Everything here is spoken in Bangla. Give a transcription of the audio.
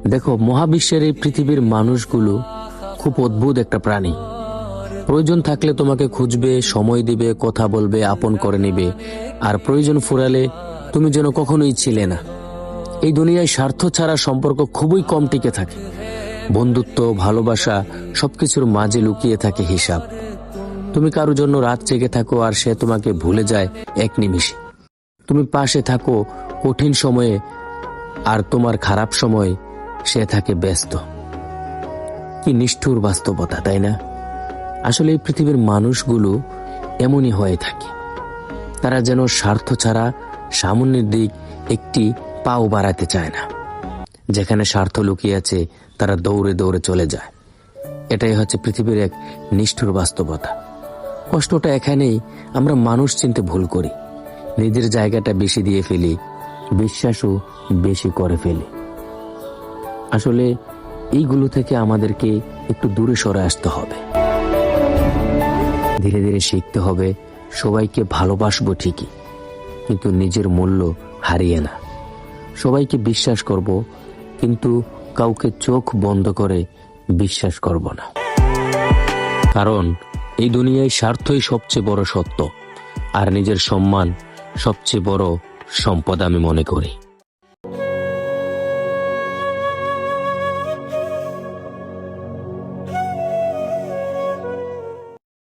দেখো, মহাবিশ্বের এই পৃথিবীর মানুষগুলো খুব অদ্ভুত একটা প্রাণী। প্রয়োজন থাকলে তোমাকে খুঁজবে, সময় দিবে, কথা বলবে, আপন করে নিবে, আর প্রয়োজন ফুরালে তুমি যেন কখনোই ছিলে না। এই দুনিয়ায় স্বার্থ ছাড়া সম্পর্ক খুবই কম টিকে থাকে। বন্ধুত্ব, ভালোবাসা সবকিছুর মাঝে লুকিয়ে থাকে হিসাব। তুমি কারোর জন্য রাত জেগে থাকো আর সে তোমাকে ভুলে যায় এক নিমিষে। তুমি পাশে থাকো কঠিন সময়ে, আর তোমার খারাপ সময় সে থাকে ব্যস্ত। কি নিষ্ঠুর বাস্তবতা, তাই না? আসলে এই পৃথিবীর মানুষগুলো এমনই হয়ে থাকে। তারা যেন স্বার্থ ছাড়া সামনের দিক একটি পাও বাড়াতে চায় না। যেখানে স্বার্থ লুকিয়ে আছে তারা দৌড়ে দৌড়ে চলে যায়। এটাই হচ্ছে পৃথিবীর এক নিষ্ঠুর বাস্তবতা। কষ্টটা এখানেই, আমরা মানুষ চিনতে ভুল করি, নিজের জায়গাটা বেশি দিয়ে ফেলি, বিশ্বাসও বেশি করে ফেলি। আসলে এইগুলো থেকে আমাদেরকে একটু দূরে সরে আসতে হবে। ধীরে ধীরে শিখতে হবে সবাইকে ভালোবাসবো ঠিকই, কিন্তু নিজের মূল্য হারিয়ে না। সবাইকে বিশ্বাস করব, কিন্তু কাউকে চোখ বন্ধ করে বিশ্বাস করব না। কারণ এই দুনিয়ায় স্বার্থই সবচেয়ে বড় সত্য, আর নিজের সম্মান সবচেয়ে বড় সম্পদ আমি মনে করি।